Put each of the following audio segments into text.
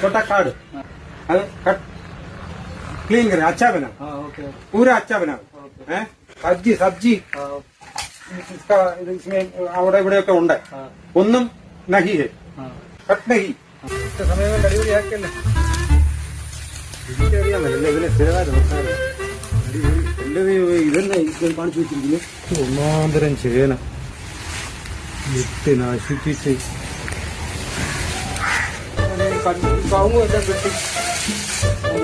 छोटा card cut clean करें, अच्छा बना, पूरा अच्छा बना है। सब्जी सब्जी इसका इसमें അവിടെ ഇവിടെയൊക്കെ ഉണ്ട്, ഒന്നും नहीं है, कट नहीं। समय में डिलीवरी ആക്കല്ലേ, അറിയാമല്ലോ ഇതിനെ സ്ഥിരമായിട്ട് നോക്കാറ്. ഇതന്നെ ഇത് കാണിച്ചു വെച്ചിരിക്കുന്നു. ഒന്നാന്തരം ചേന വിട്ട് നശിപ്പിച്ച് കവുങ്ങും എല്ലാം കെട്ടി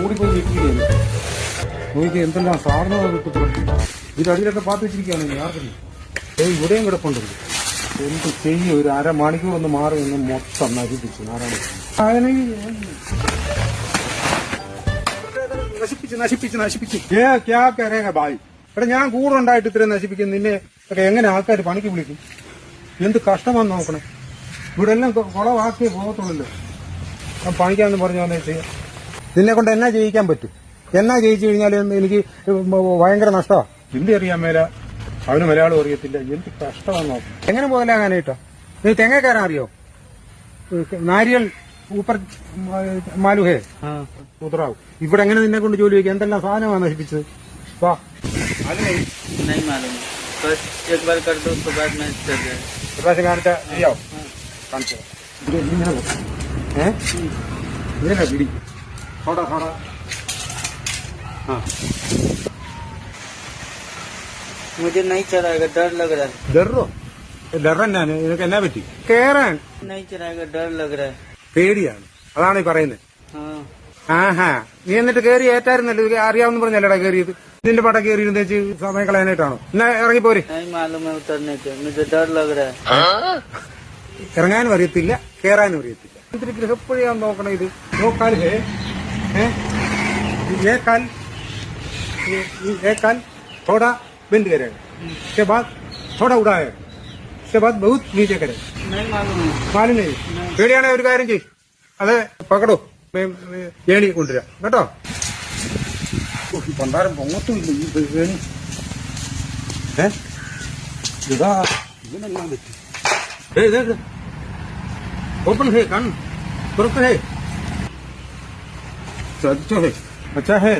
ഓടിപ്പോയി നിൽക്കുകയാണ്. നോക്കി എന്തെല്ലാം സാധനമാണ് കിട്ടുന്നത്. ഇതിനടിയിലൊക്കെ പാത്ത് വെച്ചിരിക്കുകയാണ്. ആർക്കറിയാം ഇവിടെയും കിടപ്പുണ്ടല്ലോ. എന്ത് ചെയ്യും, ഒരു അരമണിക്കൂർ ഒന്ന് മാറി ഒന്ന് മൊത്തം നശിപ്പിച്ചു. നശിപ്പിച്ച് നശിപ്പിച്ച് നശിപ്പിച്ച് ക്യാ കരേങ്ങ ഭായി. എടാ ഞാൻ കൂടെ ഉണ്ടായിട്ട് ഇത്രയും നശിപ്പിക്കും. നിന്നെ ഒക്കെ എങ്ങനെ ആൾക്കാർ പണിക്ക് വിളിക്കും? എന്ത് കഷ്ടമാണെന്ന് നോക്കണേ. ഇവിടെ എല്ലാം കുളവാക്കിയേ പോകത്തുള്ളല്ലോ. പണിക്കാന്ന് പറഞ്ഞു വന്നേ ചെയ്യാം. നിന്നെ കൊണ്ട് എന്നാ ചെയ്യിക്കാൻ പറ്റും? എന്നാ ജയിച്ചു കഴിഞ്ഞാൽ എനിക്ക് ഭയങ്കര നഷ്ടമാണ്. ഹിന്ദി അറിയാൻ മേല, അവന് മലയാളം അറിയത്തില്ല. എന്ത് കഷ്ടമാണെന്ന് നോക്കണം. എങ്ങനെ മുതലാകാനായിട്ടോ? നീ തെങ്ങ കയറാൻ അറിയോ? നാരിയൽ ഊപ്പർ മാലുഹേ ഉത്തറാവും. ഇവിടെ എങ്ങനെ നിന്നെ കൊണ്ട് ജോലി വയ്ക്കുക? എന്തെല്ലാം സാധനമാണ് നശിപ്പിച്ചത്? വാ പ്രാവശ്യം കാണിച്ചാ ശരിയാവും. കാണിച്ചോ ഇങ്ങനെ പിടി थोड़ा थोड़ा। हाँ मुझे नहीं चलाएगा, डर लग रहा है। ഡർ തന്നെയാണ്. നിനക്ക് എന്നാ പറ്റി? കേറാൻ नहीं चलाएगा, डर लग रहा है। പേടിയാണ്, അതാണ് ഈ പറയുന്നത്. ആഹാ നീ എന്നിട്ട് കയറി ഏറ്റായിരുന്നല്ലോ. അറിയാവുന്ന പറഞ്ഞല്ലേടാ കയറിയത്. നിന്റെ പട കയറിയിരുന്ന് വെച്ച് സമയം കളയാനായിട്ടാണോ? എന്നാ ഇറങ്ങിപ്പോരെ. नहीं मालूम है उतरने के, मुझे डर लग रहा है। ഇറങ്ങാനും അറിയത്തില്ല, കേറാനും അറിയത്തില്ല. ഇത്തിരി ഗൃഹപ്പുഴയാന്ന് നോക്കണം. ഇത് നോക്കാൽ एक काल थोड़ा बिंद करेगा, उसके बाद थोड़ा उड़ाएगा, उसके बाद बहुत नीचे करेगा. नहीं मालूम है. मालूम नहीं. പേടിയാണെ ഒരു കാര്യം ചെയ്യും, അത് പകടോ ഏണി കൊണ്ടുവരാം കേട്ടോ. പണ്ടാരം പൊങ്ങത്തുമില്ല ഈ ഏണി. ഇതാ ഇതിനെല്ലാം പറ്റി. ओपन है कान, तुरंत है, अच्छा है, अच्छा है.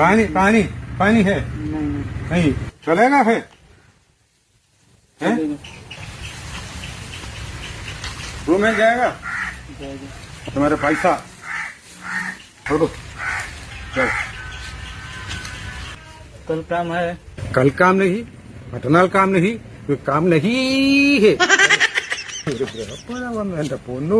पानी पानी पानी है नहीं चलेगा है? रूम में जाएगा तुम्हारे पैसा छोड़ो. चल कल काम है. कल काम नहीं, मटनाल काम नहीं, काम नहीं है. എന്റെ പൊന്നു